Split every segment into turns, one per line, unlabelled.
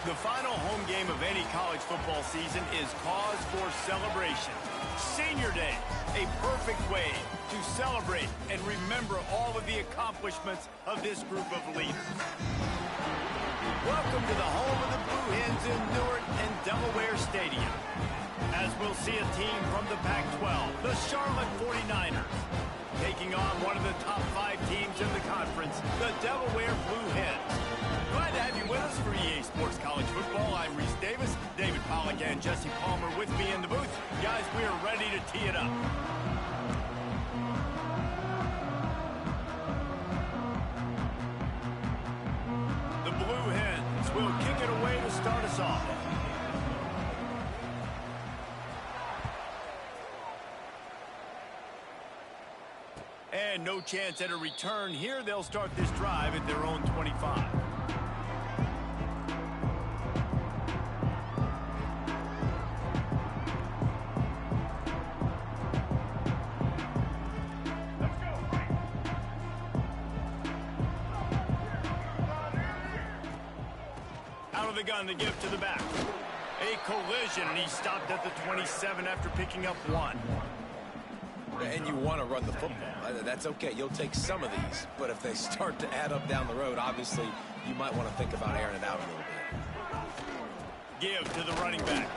The final home game of any college football season is cause for celebration. Senior Day, a perfect way to celebrate and remember all of the accomplishments of this group of leaders. Welcome to the home of the Blue Hens in Newark and Delaware Stadium. As we'll see a team from the Pac-12, the Charlotte 49ers, taking on one of the top 5 teams in the conference, the Delaware Blue Hens. Glad to have you with us for EA Sports College Football. I'm Reese Davis, David Pollack and Jesse Palmer with me in the booth. Guys, we are ready to tee it up. The Blue Hens will kick it away to start us off. And no chance at a return here. They'll start this drive at their own 25. Out of the gun to give to the back. A collision, and he stopped at the 27 after picking up 1.
And you want to run the football. That's okay. You'll take some of these. But if they start to add up down the road, obviously, you might want to think about airing it out a little bit.
Give to the running back.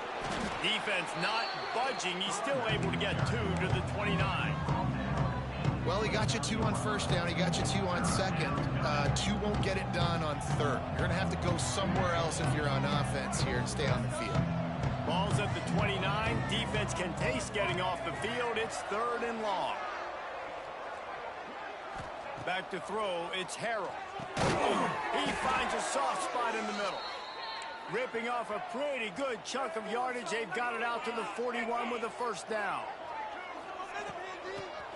Defense not budging. He's still able to get 2 to the 29.
Well, he got you 2 on first down. He got you 2 on second. 2 won't get it done on third. You're going to have to go somewhere else if you're on offense here and stay on the field.
Ball's at the 29. Defense can taste getting off the field. It's 3rd and long. Back to throw. It's Harrell. He finds a soft spot in the middle. Ripping off a pretty good chunk of yardage. They've got it out to the 41 with a first down.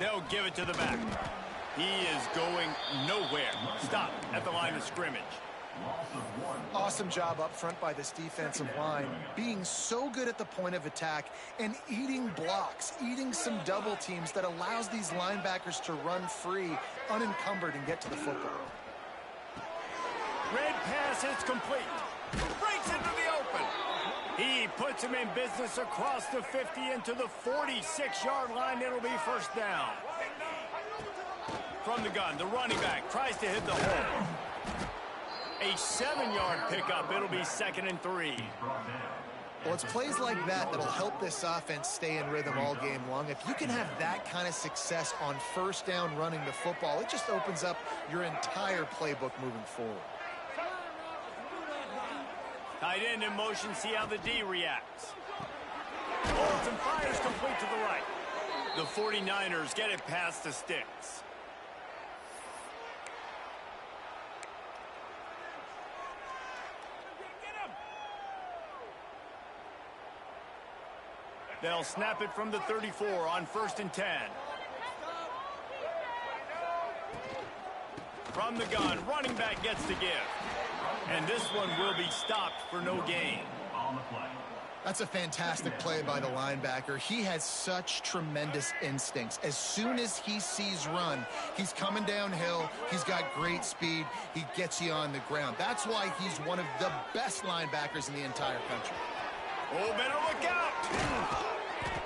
They'll give it to the back. He is going nowhere. Stop at the line of scrimmage.
Awesome job up front by this defensive line, being so good at the point of attack and eating blocks, eating some double teams that allows these linebackers to run free, unencumbered, and get to the football.
Red pass is complete. Breaks into the open. He puts him in business across the 50 into the 46-yard line. It'll be first down. From the gun, the running back tries to hit the hole. A 7-yard pickup. It'll be 2nd and 3.
Well, it's plays like that that'll help this offense stay in rhythm all game long. If you can have that kind of success on first down running the football, it just opens up your entire playbook moving forward.
Tight end in motion. See how the D reacts. Holds and fires complete to the right. The 49ers get it past the sticks. They'll snap it from the 34 on 1st and 10. From the gun, running back gets to give. And this one will be stopped for no gain.
That's a fantastic play by the linebacker. He has such tremendous instincts. As soon as he sees run, he's coming downhill. He's got great speed. He gets you on the ground. That's why he's one of the best linebackers in the entire country.
Oh, better look out.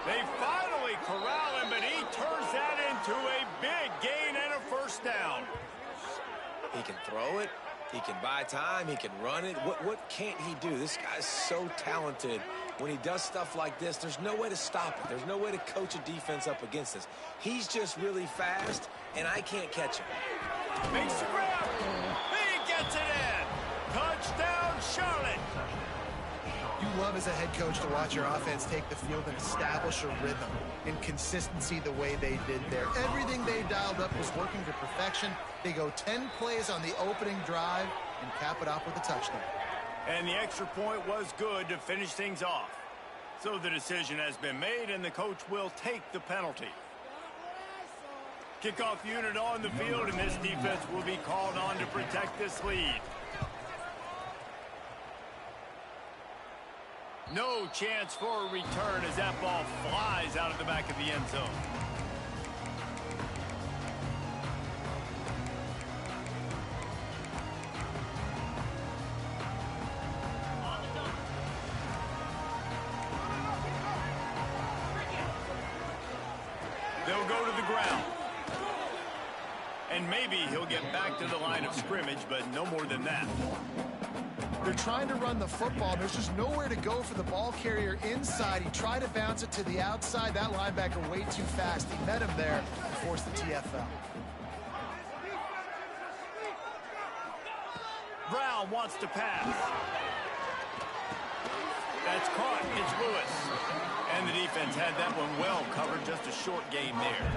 They finally corral him, but he turns that into a big gain and a first down.
He can throw it. He can buy time. He can run it. What can't he do? This guy's so talented. When he does stuff like this, there's no way to stop it. There's no way to coach a defense up against this. He's just really fast, and I can't catch him.
Makes the grab. He gets it in. Touchdown, Charlotte.
You love as a head coach to watch your offense take the field and establish a rhythm and consistency the way they did there. Everything they dialed up was working to perfection. They go 10 plays on the opening drive and cap it off with a touchdown.
And the extra point was good to finish things off. So the decision has been made, and the coach will take the penalty. Kickoff unit on the field, and this defense will be called on to protect this lead. No chance for a return as that ball flies out of the back of the end zone. to the ground. And maybe he'll get back to the line of scrimmage, but no more than that.
They're trying to run the football. There's just nowhere to go for the ball carrier inside. He tried to bounce it to the outside. That linebacker way too fast. He met him there and forced the TFL.
Brown wants to pass. That's caught. It's Lewis. And the defense had that one well covered. Just a short gain there.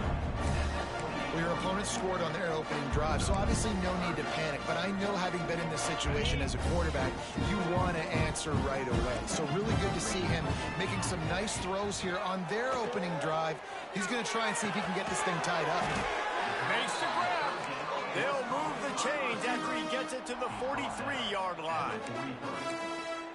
Well, your opponent scored on their opening drive, so obviously no need to panic. But I know, having been in this situation as a quarterback, you want to answer right away. So really good to see him making some nice throws here on their opening drive. He's going to try and see if he can get this thing tied up.
Makes the grab. They'll move the chains after he gets it to the 43-yard line.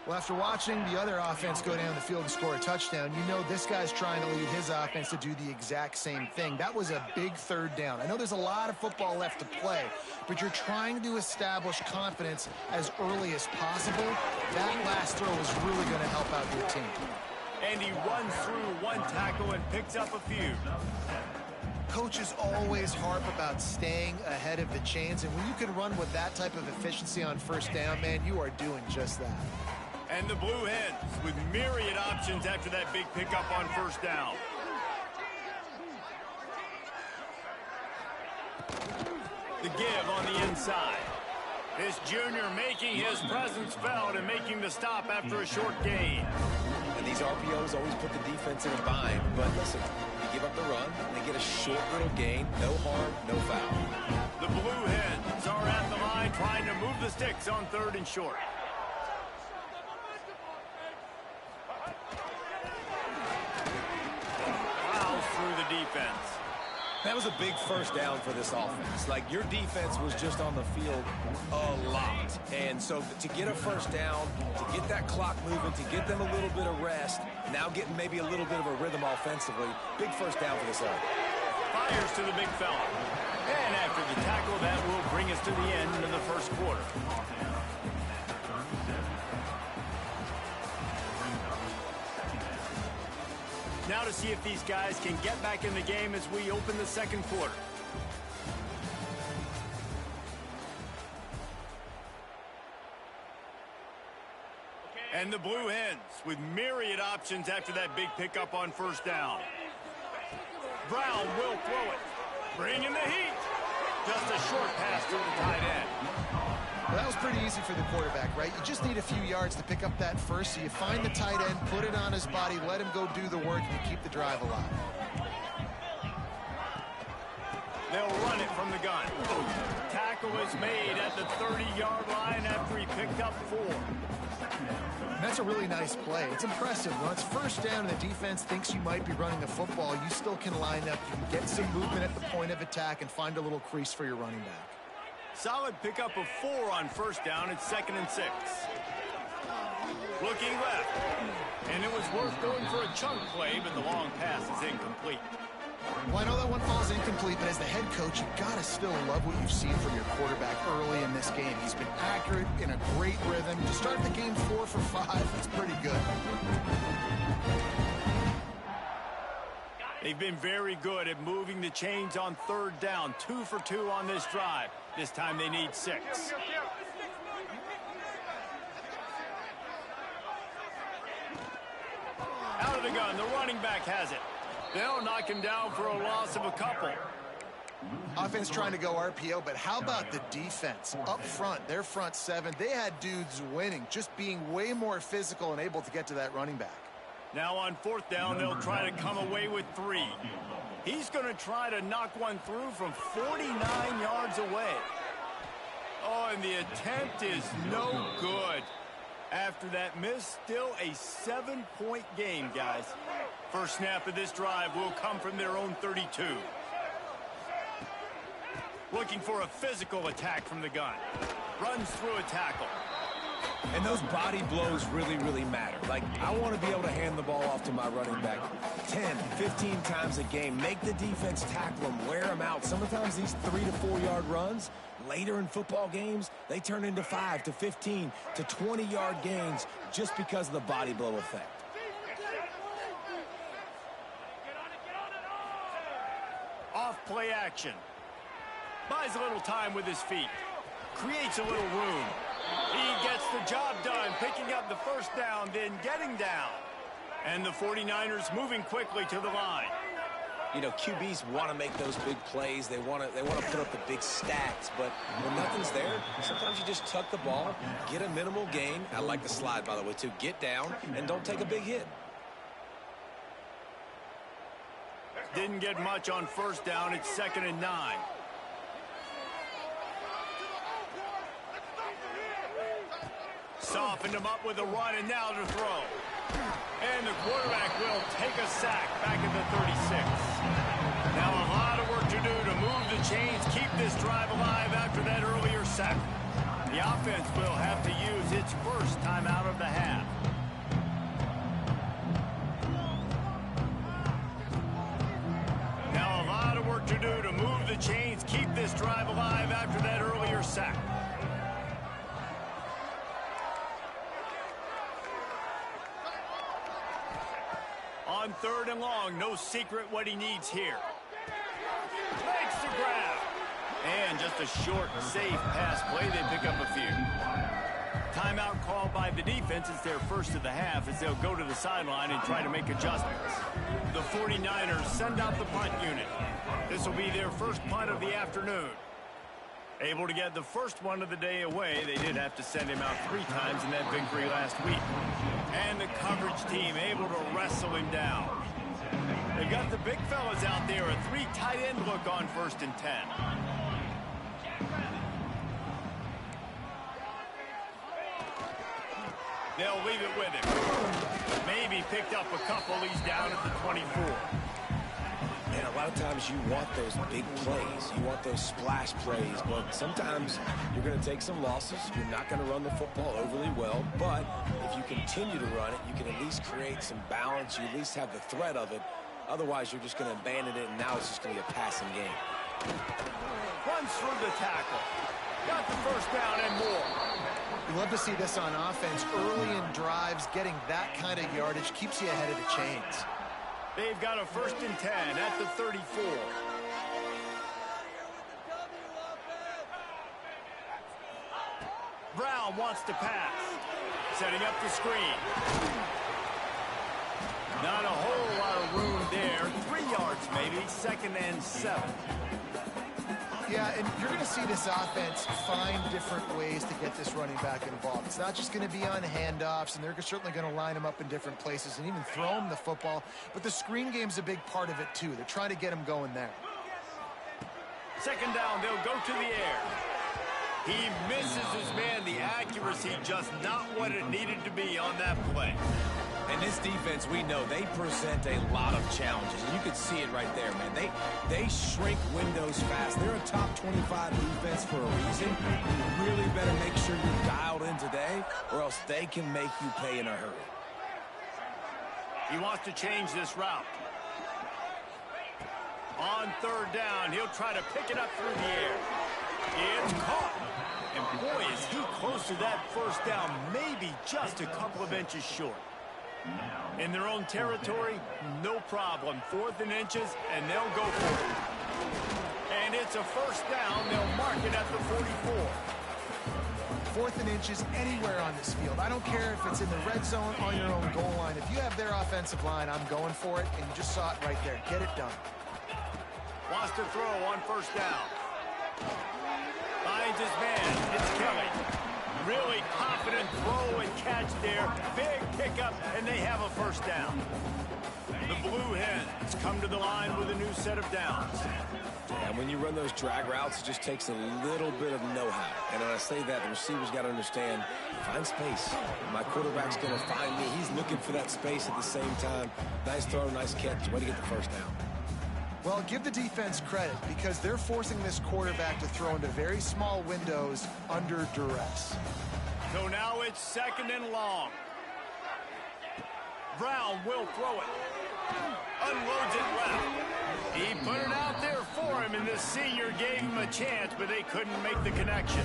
Well, after watching the other offense go down the field and score a touchdown, you know this guy's trying to lead his offense to do the exact same thing. That was a big third down. I know there's a lot of football left to play, but you're trying to establish confidence as early as possible. That last throw is really going to help out your team.
And he runs through one tackle and picks up a few.
Coaches always harp about staying ahead of the chains, and when you can run with that type of efficiency on first down, man, you are doing just that.
And the Blue Hens with myriad options after that big pickup on first down. The give on the inside. This junior making his presence felt and making the stop after a short gain.
And these RPOs always put the defense in a bind. But listen, you give up the run, and they get a short little gain. No harm, no foul.
The Blue Hens are at the line trying to move the sticks on 3rd and short. Through the defense.
That was a big first down for this offense. Like, your defense was just on the field a lot. And so to get a first down, to get that clock moving, to get them a little bit of rest, now getting maybe a little bit of a rhythm offensively, big first down for this offense.
Fires to the big fella. And after the tackle, that will bring us to the end of the first quarter. Now to see if these guys can get back in the game as we open the second quarter. And the Blue Hens with myriad options after that big pickup on first down. Brown will throw it. Bringing the heat. Just a short pass to the tight end.
Well, that was pretty easy for the quarterback, right? You just need a few yards to pick up that first, so you find the tight end, put it on his body, let him go do the work, and you keep the drive alive.
They'll run it from the gun. Tackle is made at the 30-yard line after he picked up 4.
That's a really nice play. It's impressive. When it's first down and the defense thinks you might be running the football, you still can line up. You can get some movement at the point of attack and find a little crease for your running back.
Solid pickup of 4 on first down. It's 2nd and 6. Looking left. And it was worth going for a chunk play, but the long pass is incomplete.
Well, I know that one falls incomplete, but as the head coach, you've got to still love what you've seen from your quarterback early in this game. He's been accurate, in a great rhythm. To start the game 4 for 5, that's pretty good.
They've been very good at moving the chains on 3rd down. 2 for 2 on this drive. This time they need 6. Out of the gun, the running back has it. They'll knock him down for a loss of a couple.
Offense trying to go RPO, but how about the defense? Up front, their front 7, they had dudes winning, just being way more physical and able to get to that running back.
Now on 4th down, they'll try to come away with 3. He's going to try to knock one through from 49 yards away. Oh, and the attempt is no good. After that miss, still a 7-point game, guys. First snap of this drive will come from their own 32. Looking for a physical attack from the gun. Runs through a tackle.
And those body blows really, really matter. Like, I want to be able to hand the ball off to my running back 10, 15 times a game. Make the defense tackle them, wear them out. Sometimes these 3 to 4 yard runs, later in football games, they turn into 5 to 15 to 20 yard gains just because of the body blow effect.
play action. Buys a little time with his feet. Creates a little room. He gets the job done, picking up the first down, then getting down. And the 49ers moving quickly to the line.
You know, QBs want to make those big plays. They want to put up the big stats. But when nothing's there, sometimes you just tuck the ball, get a minimal gain. I like the slide, by the way, too. Get down and don't take a big hit.
Didn't get much on first down. It's 2nd and 9. Softened him up with a run, and now to throw. And the quarterback will take a sack back at the 36. Now a lot of work to do to move the chains, keep this drive alive after that earlier sack. The offense will have to use its first timeout of the half. Now a lot of work to do to move the chains, keep this drive alive after that earlier sack. On 3rd and long, no secret what he needs here. Makes the grab. And just a short, safe pass play. They pick up a few. Timeout called by the defense. It's their first of the half as they'll go to the sideline and try to make adjustments. The 49ers send out the punt unit. This will be their first punt of the afternoon. Able to get the first one of the day away. They did have to send him out 3 times in that victory last week. And the coverage team able to wrestle him down. They've got the big fellas out there. A 3 tight end look on 1st and 10. They'll leave it with him. Maybe picked up a couple. He's down at the 24.
And a lot of times you want those big plays. You want those splash plays. But sometimes you're going to take some losses. You're not going to run the football overly well. But if you continue to run it, you can at least create some balance. You at least have the threat of it. Otherwise, you're just going to abandon it, and now it's just going to be a passing game.
Runs through the tackle. Got the first down and more.
You love to see this on offense. Early in drives, getting that kind of yardage keeps you ahead of the chains.
They've got a 1st and 10 at the 34. Brown wants to pass. Setting up the screen. Not a whole lot of room there. 3 yards maybe. 2nd and 7.
Yeah, and you're going to see this offense find different ways to get this running back involved. It's not just going to be on handoffs, and they're certainly going to line him up in different places and even throw him the football. But the screen game's a big part of it, too. They're trying to get him going there.
2nd down, they'll go to the air. He misses his man. The accuracy just not what it needed to be on that play.
And this defense, we know, they present a lot of challenges. You can see it right there, man. They shrink windows fast. They're a top 25 defense for a reason. You really better make sure you're dialed in today, or else they can make you pay in a hurry.
He wants to change this route. On 3rd down, he'll try to pick it up through the air. It's caught. And boy, is he close to that first down, maybe just a couple of inches short. In their own territory, no problem. 4th and inches, and they'll go for it. And it's a 1st down. They'll mark it at the 44.
4th and inches anywhere on this field. I don't care if it's in the red zone on your own goal line. If you have their offensive line, I'm going for it, and you just saw it right there. Get it done.
Wants to throw on 1st down. Finds his man. It's Kelly. Really confident throw and catch there. Big pickup, and they have a 1st down. The Blue Hens come to the line with a new set of downs.
And when you run those drag routes, it just takes a little bit of know-how. And when I say that, the receivers got to understand, find space. My quarterback's going to find me. He's looking for that space at the same time. Nice throw, nice catch. Way to get the 1st down.
Well, give the defense credit because they're forcing this quarterback to throw into very small windows under duress.
So now it's 2nd and long. Brown will throw it. Unloads it left. He put it out there for him, and the senior gave him a chance, but they couldn't make the connection.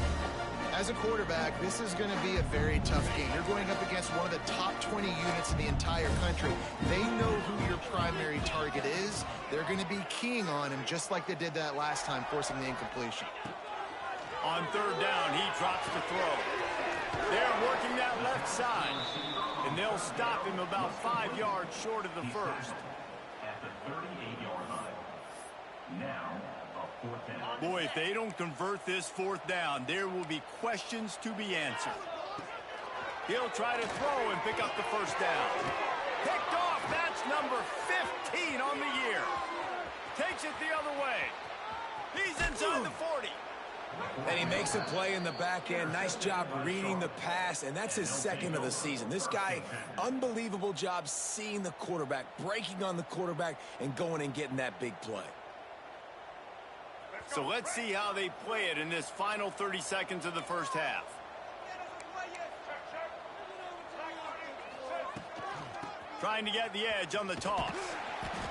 As a quarterback, this is going to be a very tough game. You're going up against one of the top 20 units in the entire country. They know who your primary target is. They're going to be keying on him just like they did that last time, forcing the incompletion.
On third down, he drops the throw. They're working that left side, and they'll stop him about 5 yards short of the first.
At the 38-yard line. Now, a 4th down.
Boy, if they don't convert this 4th down, there will be questions to be answered. He'll try to throw and pick up the first down. Picked off. That's number 15 on the year. Takes it the other way. He's inside the 40.
And he makes a play in the back end. Nice job reading the pass, and that's his 2nd of the season. This guy, unbelievable job seeing the quarterback, breaking on the quarterback, and going and getting that big play.
So let's see how they play it in this final 30 seconds of the first half. Trying to get the edge on the toss.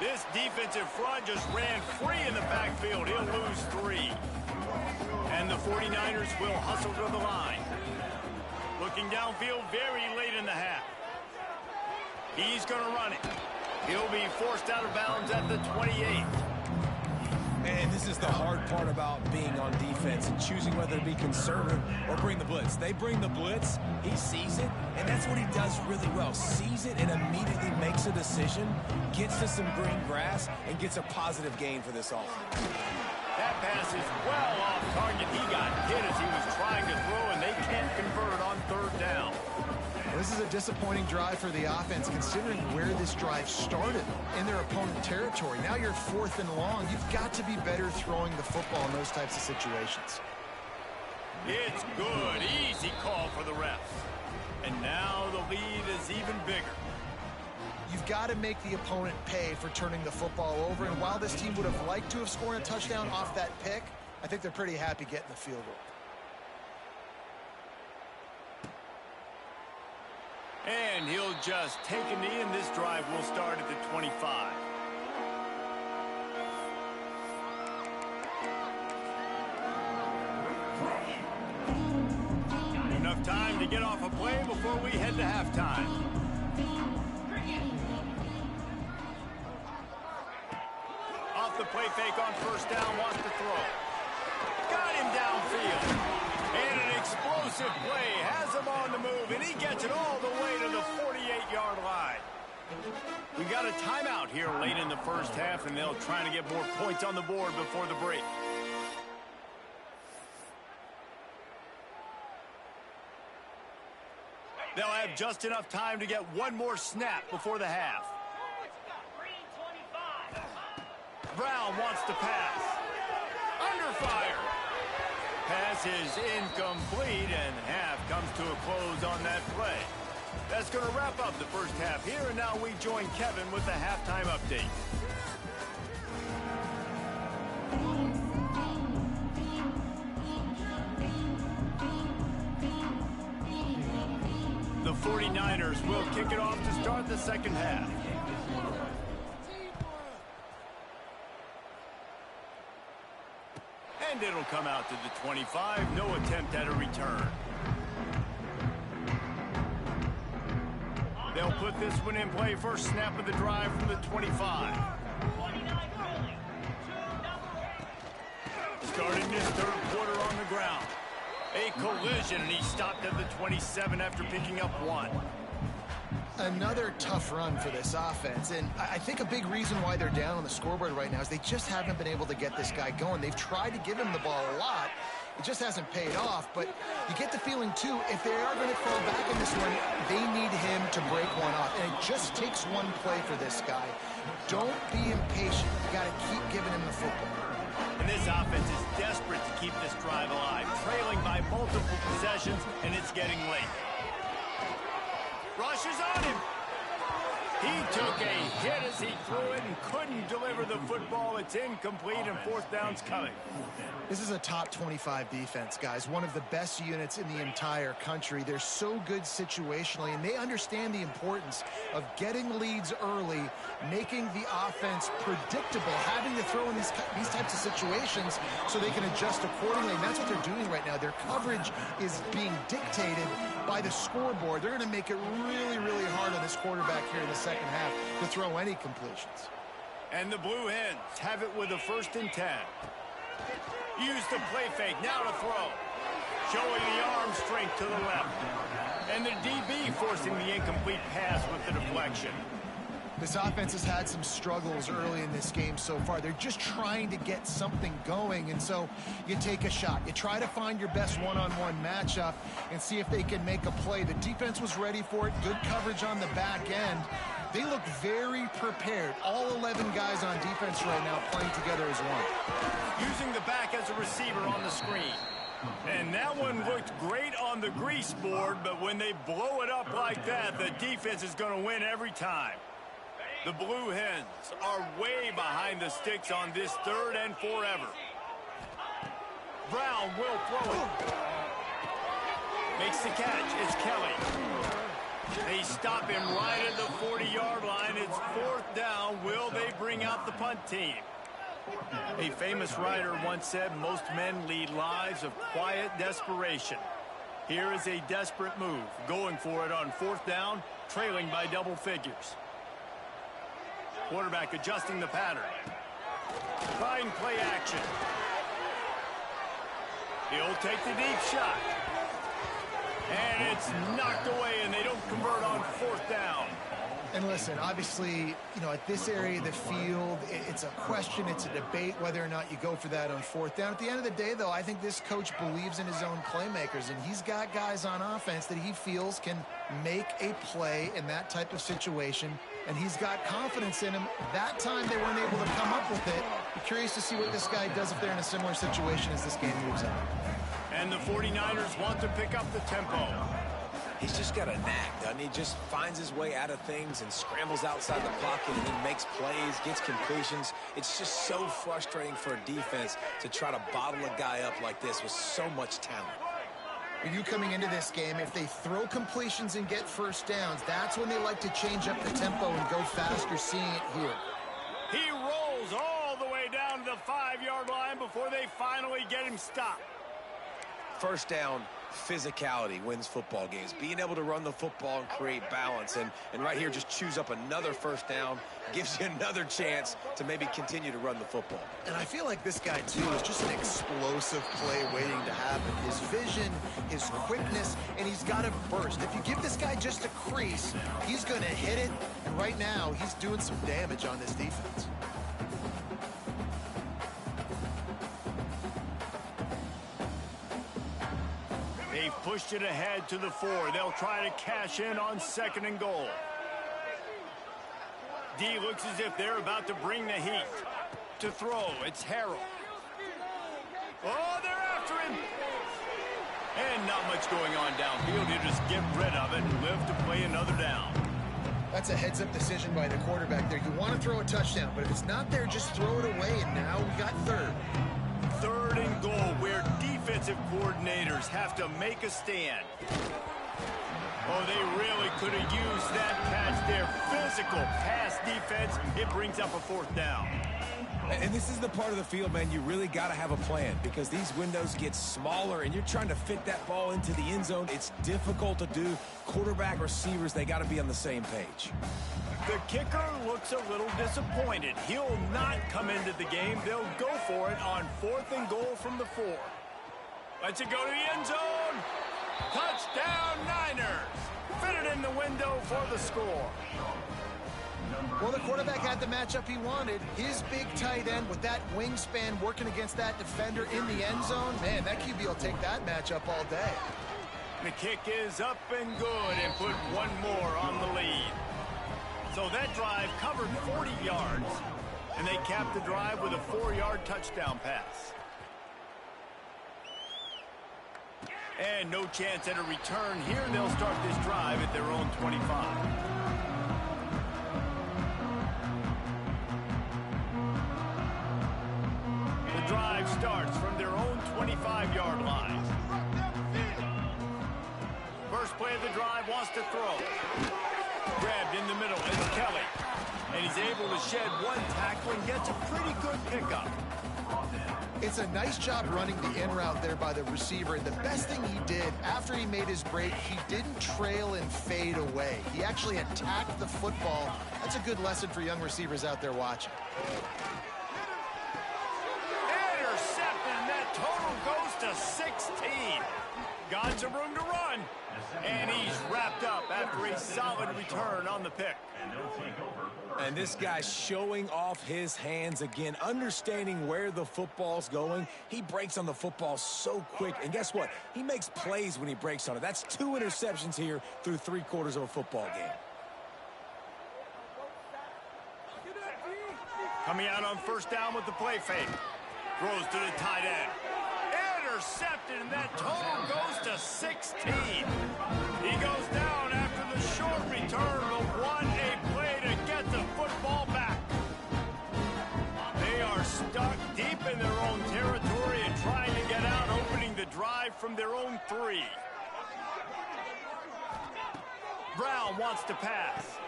This defensive front just ran free in the backfield. He'll lose 3. And the 49ers will hustle to the line. Looking downfield very late in the half. He's going to run it. He'll be forced out of bounds at the 28.
And this is the hard part about being on defense and choosing whether to be conservative or bring the blitz. They bring the blitz, he sees it, and that's what he does really well. Sees it and immediately makes a decision, gets to some green grass, and gets a positive gain for this offense.
That pass is well off target. He got hit as he was trying to throw, and they can't convert on third down.
This is a disappointing drive for the offense, considering where this drive started in their opponent territory. Now you're 4th and long. You've got to be better throwing the football in those types of situations.
It's good. Easy call for the refs. And now the lead is even bigger.
You've got to make the opponent pay for turning the football over. And while this team would have liked to have scored a touchdown off that pick, I think they're pretty happy getting the field goal.
And he'll just take a knee, and this drive will start at the 25. Enough time to get off a play before we head to halftime. Off the play fake on first down, wants to throw. Got him downfield. And an explosive play has him on the move, and he gets it all the way to the 48-yard line. We got a timeout here late in the first half, and they'll try to get more points on the board before the break. They'll have just enough time to get one more snap before the half. Brown wants to pass. Under fire. Pass is incomplete, and half comes to a close on that play. That's going to wrap up the first half here, and now we join Kevin with the halftime update. The 49ers will kick it off to start the second half. And it'll come out to the 25. No attempt at a return. They'll put this one in play. First snap of the drive from the 25. Starting this third quarter on the ground. A collision, and he stopped at the 27 after picking up 1.
Another tough run for this offense, and I think a big reason why they're down on the scoreboard right now is they just haven't been able to get this guy going. They've tried to give him the ball a lot. It just hasn't paid off, but you get the feeling, too, if they are going to fall back in this one, they need him to break one off, and it just takes one play for this guy. Don't be impatient. You got to keep giving him the football.
And this offense is desperate to keep this drive alive, trailing by multiple possessions, and it's getting late. Rushes on him. He took a hit as he threw it and couldn't deliver the football. It's incomplete and fourth down's coming.
This is a top 25 defense, guys. One of the best units in the entire country. They're so good situationally, and they understand the importance of getting leads early, making the offense predictable, having to throw in these types of situations so they can adjust accordingly. And that's what they're doing right now. Their coverage is being dictated by the scoreboard. They're going to make it really, really hard on this quarterback here in the second half to throw any completions.
And the Blue Hens have it with a 1st and 10. Use the play fake, now to throw. Showing the arm strength to the left. And the DB forcing the incomplete pass with the deflection.
This offense has had some struggles early in this game so far. They're just trying to get something going, and so you take a shot. You try to find your best one-on-one matchup and see if they can make a play. The defense was ready for it. Good coverage on the back end. They look very prepared. All 11 guys on defense right now playing together as one.
Using the back as a receiver on the screen. And that one looked great on the grease board, but when they blow it up like that, the defense is going to win every time. The Blue Hens are way behind the sticks on this 3rd and forever. Brown will throw it. Makes the catch. It's Kelly. They stop him right at the 40-yard line. It's 4th down. Will they bring out the punt team? A famous writer once said, most men lead lives of quiet desperation. Here is a desperate move. Going for it on 4th down, trailing by double figures. Quarterback adjusting the pattern. Fine play action. He'll take the deep shot. And it's knocked away, and they don't convert on 4th down.
And listen, obviously, you know, at this area of the field, it's a question, it's a debate whether or not you go for that on 4th down. At the end of the day, though, I think this coach believes in his own playmakers, and he's got guys on offense that he feels can make a play in that type of situation, and he's got confidence in him. That time they weren't able to come up with it. I'm curious to see what this guy does if they're in a similar situation as this game moves on.
And the 49ers want to pick up the tempo.
He's just got a knack, doesn't he? Just finds his way out of things and scrambles outside the pocket and then makes plays, gets completions. It's just so frustrating for a defense to try to bottle a guy up like this with so much talent.
You coming into this game, if they throw completions and get 1st downs, that's when they like to change up the tempo and go faster, seeing it here.
He rolls all the way down to the 5-yard line before they finally get him stopped.
1st down, physicality wins football games. Being able to run the football and create balance. And right here, just choose up another 1st down, gives you another chance to maybe continue to run the football.
And I feel like this guy, too, is just an explosive play waiting to happen. His vision, his quickness, and he's got a burst. If you give this guy just a crease, he's going to hit it. And right now, he's doing some damage on this defense.
They've pushed it ahead to the 4. They'll try to cash in on 2nd and goal. D looks as if they're about to bring the heat. To throw, it's Harrell. Oh, they're after him. And not much going on downfield. You just get rid of it and live to play another down.
That's a heads-up decision by the quarterback there. You want to throw a touchdown, but if it's not there, just throw it away, and now we got 3rd.
3rd and goal, where defensive coordinators have to make a stand. Oh, they really could have used that pass there. Physical pass defense. It brings up a 4th down.
And this is the part of the field, man, you really got to have a plan because these windows get smaller and you're trying to fit that ball into the end zone. It's difficult to do. Quarterback, receivers, they got to be on the same page.
The kicker looks a little disappointed. He'll not come into the game. They'll go for it on 4th and goal from the 4. Lets it go to the end zone. Touchdown, Niners. Fit it in the window for the score.
Well, the quarterback had the matchup he wanted. His big tight end with that wingspan working against that defender in the end zone. Man, that QB will take that matchup all day.
The kick is up and good and put one more on the lead. So that drive covered 40 yards, and they capped the drive with a 4-yard touchdown pass. And no chance at a return here. They'll start this drive at their own 25. starts from their own 25-yard line. First play of the drive, wants to throw. Grabbed in the middle, it's Kelly. And he's able to shed one tackle and gets a pretty good pickup.
It's a nice job running the in route there by the receiver. And the best thing he did after he made his break, he didn't trail and fade away. He actually attacked the football. That's a good lesson for young receivers out there watching.
Intercepted, and that total goes to 16. Got some room to run. And he's wrapped up after a solid return on the pick.
And this guy's showing off his hands again, understanding where the football's going. He breaks on the football so quick. And guess what? He makes plays when he breaks on it. That's 2 interceptions here through 3/4 of a football game.
Coming out on first down with the play fake. Throws to the tight end. Intercepted, and that total goes to 16. He goes down after the short return, but won a play to get the football back. They are stuck deep in their own territory and trying to get out, opening the drive from their own 3. Brown wants to pass.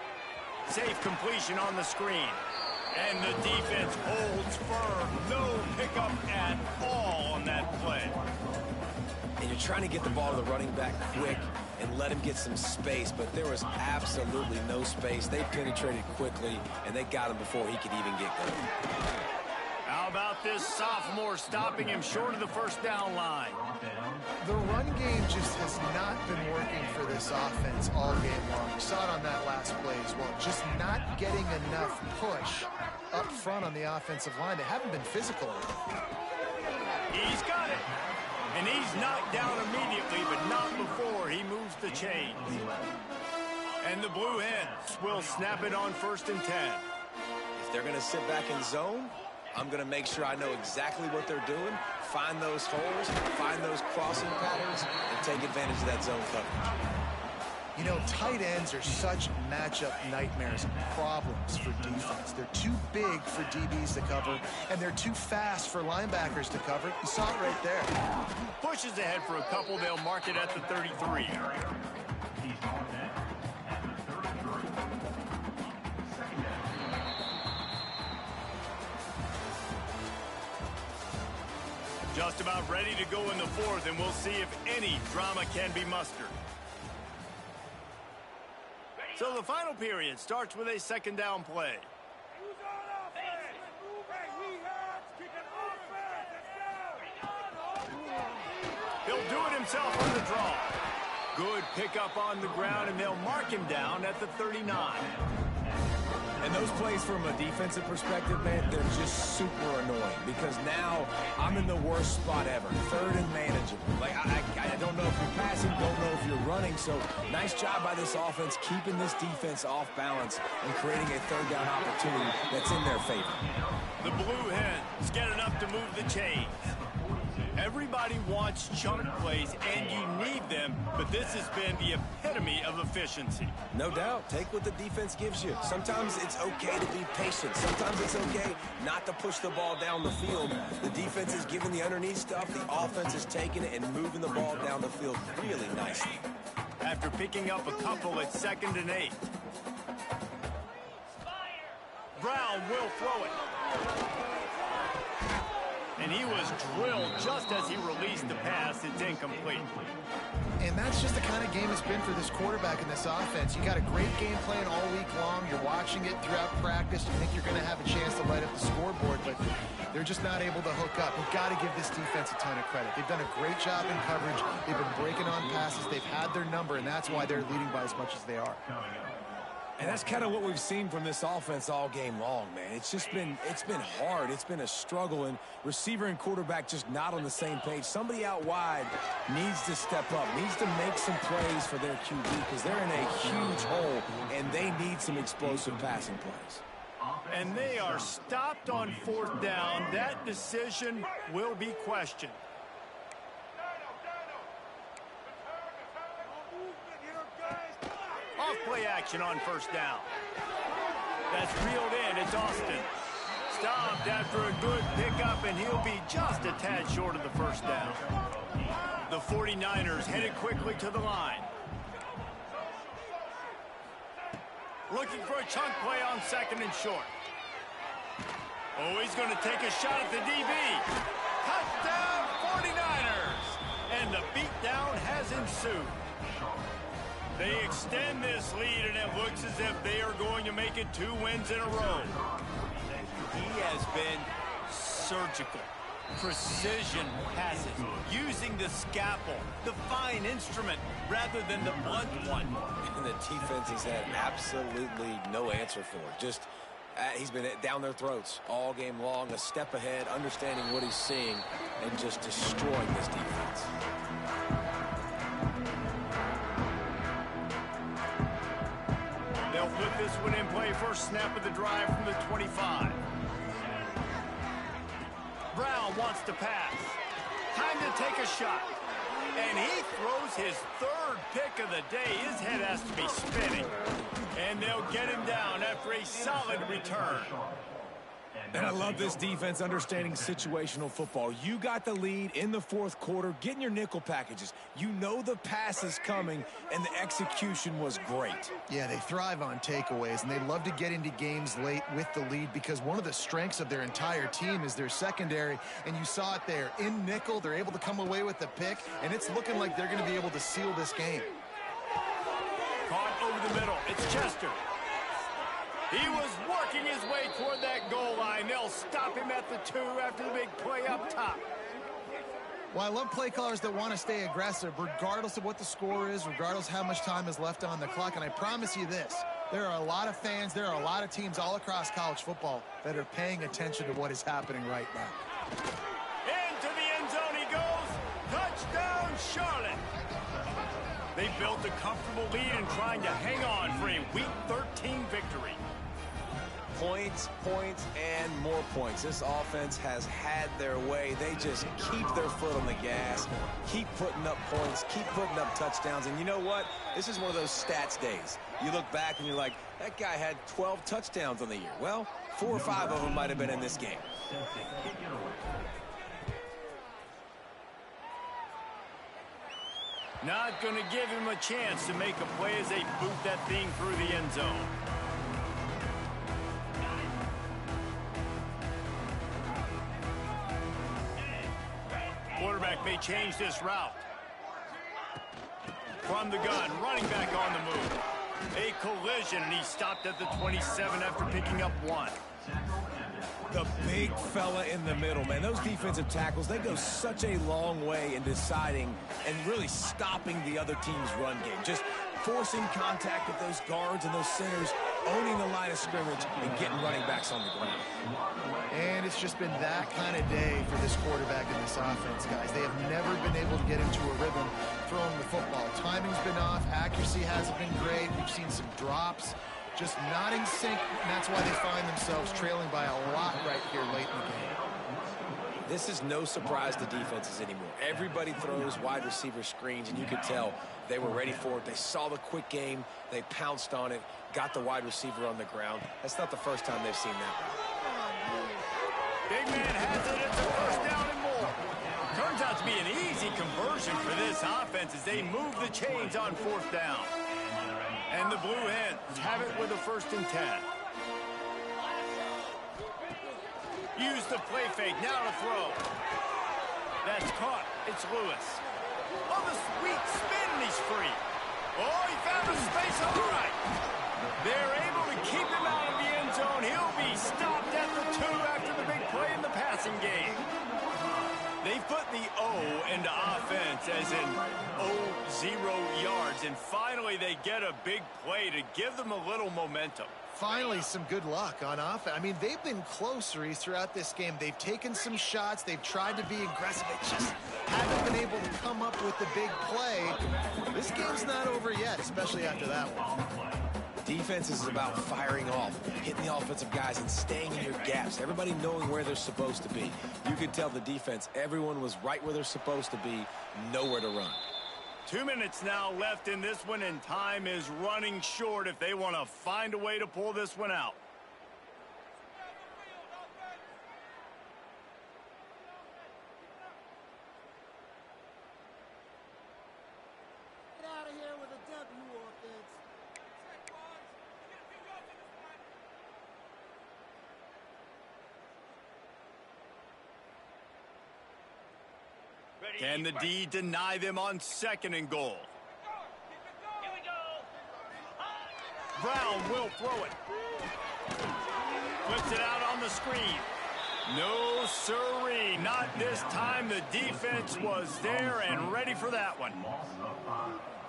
Safe completion on the screen. And the defense holds firm. No pickup at all on that play.
And you're trying to get the ball to the running back quick and let him get some space, but there was absolutely no space. They penetrated quickly, and they got him before he could even get going.
How about this sophomore stopping him short of the first down line?
The run game just has not been working for this offense all game long. We saw it on that last play as well. Just not getting enough push up front on the offensive line. They haven't been physical.
He's got it. And he's knocked down immediately, but not before he moves the chains. And the Blue Hens will snap it on 1st and 10.
If they're going to sit back in zone, I'm going to make sure I know exactly what they're doing, find those holes, find those crossing patterns, and take advantage of that zone coverage.
You know, tight ends are such matchup nightmares and problems for defense. They're too big for DBs to cover, and they're too fast for linebackers to cover. You saw it right there.
Pushes ahead for a couple. They'll mark it at the 33. Just about ready to go in the 4th, and we'll see if any drama can be mustered. So the final period starts with a 2nd down play. He'll do it himself on the draw. Good pickup on the ground, and they'll mark him down at the 39.
And those plays from a defensive perspective, man, they're just super annoying because now I'm in the worst spot ever. 3rd and manageable. Like, I don't know if you're passing, don't know if you're running. So nice job by this offense keeping this defense off balance and creating a 3rd down opportunity that's in their favor.
The Blue Hens get enough to move the chains. Everybody wants chunk plays, and you need them, but this has been the epitome of efficiency.
No doubt. Take what the defense gives you. Sometimes it's okay to be patient. Sometimes it's okay not to push the ball down the field. The defense is giving the underneath stuff. The offense is taking it and moving the ball down the field really nicely.
After picking up a couple at 2nd and 8. Brown will throw it. And he was drilled just as he released the pass. It's incomplete.
And that's just the kind of game it's been for this quarterback in this offense. You got a great game plan all week long. You're watching it throughout practice. You think you're going to have a chance to light up the scoreboard, but they're just not able to hook up. You've got to give this defense a ton of credit. They've done a great job in coverage. They've been breaking on passes. They've had their number, and that's why they're leading by as much as they are.
And that's kind of what we've seen from this offense all game long, man. It's been hard. It's been a struggle, and receiver and quarterback just not on the same page. Somebody out wide needs to step up, needs to make some plays for their QB because they're in a huge hole, and they need some explosive passing plays.
And they are stopped on 4th down. That decision will be questioned. Off play action on 1st down. That's reeled in. It's Austin. stopped after a good pickup, and he'll be just a tad short of the first down. The 49ers headed quickly to the line. Looking for a chunk play on second and short. Oh, he's going to take a shot at the DB. Touchdown, 49ers! And the beatdown has ensued. They extend this lead, and it looks as if they are going to make it 2 wins in a row. He has been surgical. Precision passes, using the scalpel, the fine instrument, rather than the blunt one.
And the defense has had absolutely no answer for it. Just, he's been down their throats all game long, a step ahead, understanding what he's seeing, and just destroying this defense.
They'll put this one in play. First snap of the drive from the 25. Brown wants to pass. Time to take a shot. And he throws his 3rd pick of the day. His head has to be spinning. And they'll get him down after a solid return.
And I love this defense understanding situational football. You got the lead in the 4th quarter, getting your nickel packages. You know the pass is coming, and the execution was great.
Yeah, they thrive on takeaways, and they love to get into games late with the lead because one of the strengths of their entire team is their secondary, and you saw it there. In nickel, they're able to come away with the pick, and it's looking like they're going to be able to seal this game.
Caught over the middle. It's Chester. He was working his way toward that goal line. They'll stop him at the 2 after the big play up top.
Well, I love play callers that want to stay aggressive, regardless of what the score is, regardless how much time is left on the clock. And I promise you this, there are a lot of fans, there are a lot of teams all across college football that are paying attention to what is happening right now.
Into the end zone he goes. Touchdown, Charlotte. They built a comfortable lead and trying to hang on for a Week 13 victory.
Points, points, and more points. This offense has had their way. They just keep their foot on the gas, keep putting up points, keep putting up touchdowns. And you know what? This is one of those stats days. You look back and you're like, that guy had 12 touchdowns on the year. Well, 4 or 5 of them might have been in this game.
Not going to give him a chance to make a play as they boot that thing through the end zone. Quarterback may change this route. From the gun, running back on the move. A collision, and he stopped at the 27 after picking up 1.
The big fella in the middle, man. Those defensive tackles, they go such a long way in deciding and really stopping the other team's run game. Just forcing contact with those guards and those centers, owning the line of scrimmage, and getting running backs on the ground.
And it's just been that kind of day for this quarterback and this offense, guys. They have never been able to get into a rhythm throwing the football. Timing's been off. Accuracy hasn't been great. We've seen some drops. Just not in sync, and that's why they find themselves trailing by a lot right here late in the game.
This is no surprise to defenses anymore. Everybody throws wide receiver screens, and you could tell they were ready for it. They saw the quick game. They pounced on it, got the wide receiver on the ground. That's not the first time they've seen that.
Big man has it. It's a first down and more. Turns out to be an easy conversion for this offense as they move the chains on 4th down. And the Blue Hens have it with a 1st and 10. Use the play fake, now to throw. That's caught. It's Lewis. Oh, the sweet spin, and he's free. Oh, he found a space, all right. They're able to keep him out of the end zone. He'll be stopped at the 2 after the big play in the passing game. They put the O into offense as in 0 yards, and finally they get a big play to give them a little momentum.
Finally, some good luck on offense. I mean, they've been close, Reese, throughout this game. They've taken some shots. They've tried to be aggressive. They just haven't been able to come up with the big play. This game's not over yet, especially after that one.
Defense is about firing off, hitting the offensive guys, and staying in your gaps. Everybody knowing where they're supposed to be. You could tell the defense, everyone was right where they're supposed to be, nowhere to run.
2 minutes now left in this one, and time is running short if they want to find a way to pull this one out. Can the D deny them on 2nd and goal? Brown will throw it. Puts it out on the screen. No siree. Not this time. The defense was there and ready for that one.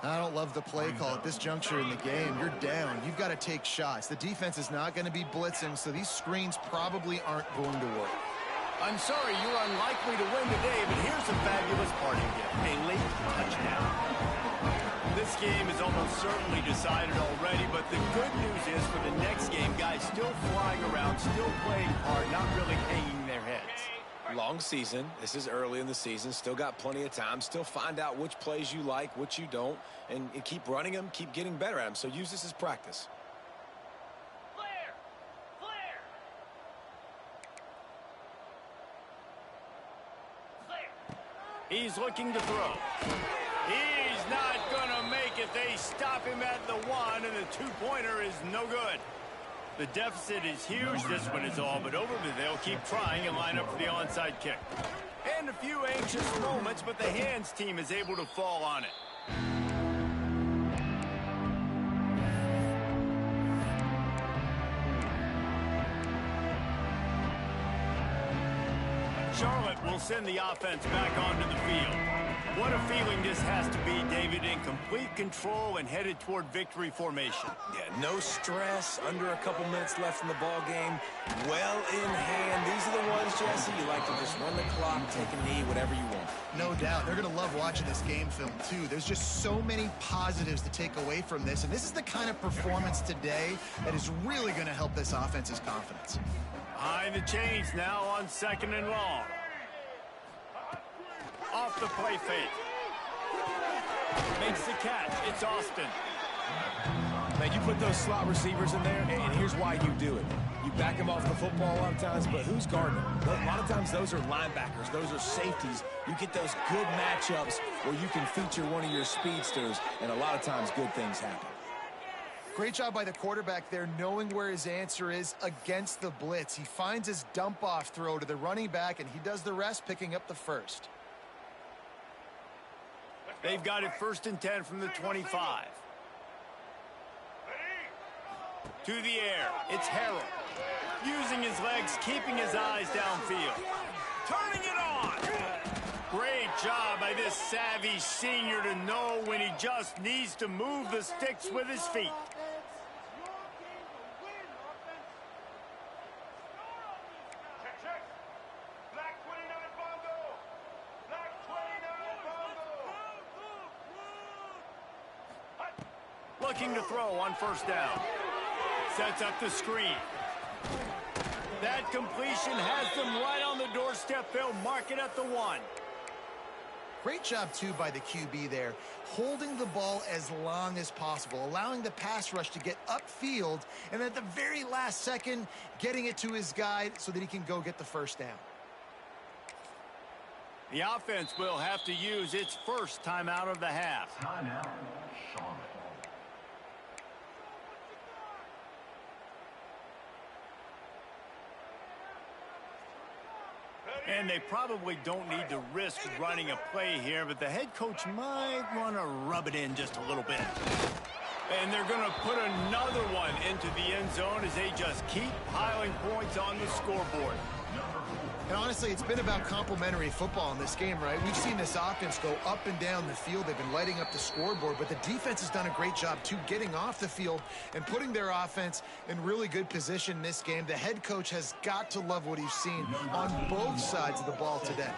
I don't love the play call at this juncture in the game. You're down. You've got to take shots. The defense is not going to be blitzing, so these screens probably aren't going to work.
I'm sorry, you're unlikely to win today, but here's a fabulous parting gift. A late touchdown. This game is almost certainly decided already, but the good news is for the next game, guys still flying around, still playing hard, not really hanging their heads.
Long season. This is early in the season. Still got plenty of time. Still find out which plays you like, which you don't, and keep running them, keep getting better at them. So use this as practice.
He's looking to throw. He's not going to make it. They stop him at the 1, and the 2-pointer is no good. The deficit is huge. This one is all but over, but they'll keep trying and line up for the onside kick. And a few anxious moments, but the hands team is able to fall on it. Charlotte will send the offense back onto the field. What a feeling this has to be, David, in complete control and headed toward victory formation.
Yeah, no stress, under a couple minutes left in the ball game, well in hand. These are the ones, Jesse, you like to just run the clock, take a knee, whatever you want.
No doubt. They're going to love watching this game film, too. There's just so many positives to take away from this, and this is the kind of performance today that is really going to help this offense's confidence.
Behind the chains now on 2nd and long. Off the play fake. Makes the catch. It's Austin.
Man, you put those slot receivers in there, and here's why you do it. You back them off the football a lot of times, but who's guarding them? A lot of times those are linebackers. Those are safeties. You get those good matchups where you can feature one of your speedsters, and a lot of times good things happen.
Great job by the quarterback there, knowing where his answer is against the blitz. He finds his dump-off throw to the running back, and he does the rest, picking up the first.
They've got it 1st and 10 from the 25. To the air, it's Harrell. Using his legs, keeping his eyes downfield. Turning it on! Great job by this savvy senior to know when he just needs to move the sticks with his feet. Looking to throw on 1st down. Sets up the screen. That completion has them right on the doorstep. They'll mark it at the 1.
Great job, too, by the QB there, holding the ball as long as possible, allowing the pass rush to get upfield, and at the very last second, getting it to his guy so that he can go get the 1st down.
The offense will have to use its first timeout of the half.
Timeout, Charlotte.
And they probably don't need to risk running a play here, but the head coach might want to rub it in just a little bit. And they're going to put another one into the end zone as they just keep piling points on the scoreboard.
And honestly, it's been about complementary football in this game, right? We've seen this offense go up and down the field. They've been lighting up the scoreboard, but the defense has done a great job, too, getting off the field and putting their offense in really good position in this game. The head coach has got to love what he's seen on both sides of the ball today.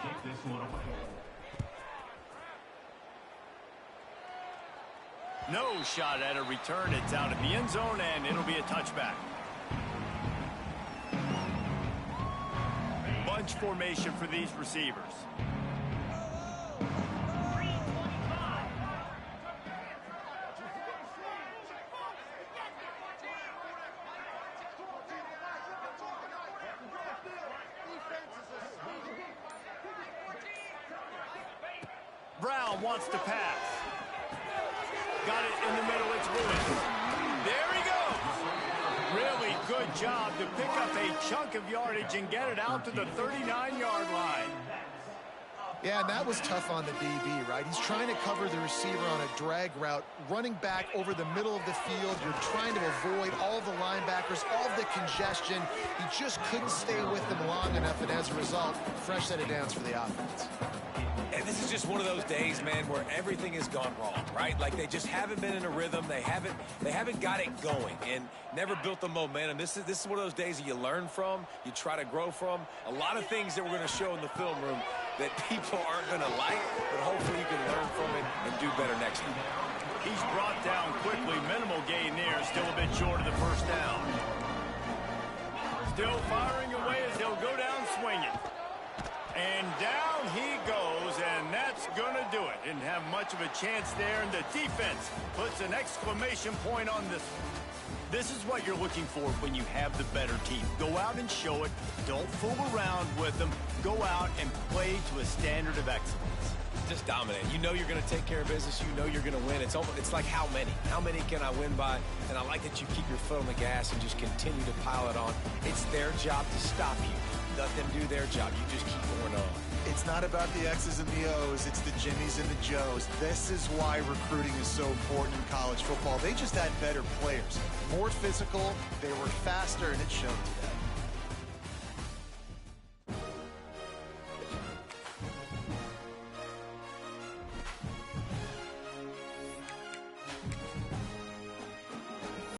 No shot at a return. It's out of the end zone, and it'll be a touchback. Bunch formation for these receivers. Brown wants to pass. Got it in the middle. It's Lewis. There he goes. Really good job to pick up a chunk of yardage and get it out to the 39-yard line.
Yeah, and that was tough on the DB, right? He's trying to cover the receiver on a drag route, running back over the middle of the field. You're trying to avoid all the linebackers, all the congestion. He just couldn't stay with them long enough, and as a result, fresh set of downs for the offense.
And this is just one of those days, man, where everything has gone wrong, right? Like they just haven't been in a rhythm. They haven't got it going and never built the momentum. This is one of those days that you learn from, you try to grow from. A lot of things that we're going to show in the film room that people aren't going to like, but hopefully you can learn from it and do better next time.
He's brought down quickly. Minimal gain there. Still a bit short of the first down. Still firing away as he'll go down swinging. And down he goes, and that's going to do it. Didn't have much of a chance there, and the defense puts an exclamation point on this one. This is what you're looking for when you have the better team. Go out and show it. Don't fool around with them. Go out and play to a standard of excellence.
Just dominate. You know you're going to take care of business. You know you're going to win. It's like how many? How many can I win by? And I like that you keep your foot on the gas and just continue to pile it on. It's their job to stop you. Let them do their job. You just keep going on.
It's not about the X's and the O's. It's the Jimmies and the Joes. This is why recruiting is so important in college football. They just had better players, more physical. They were faster, and it showed today.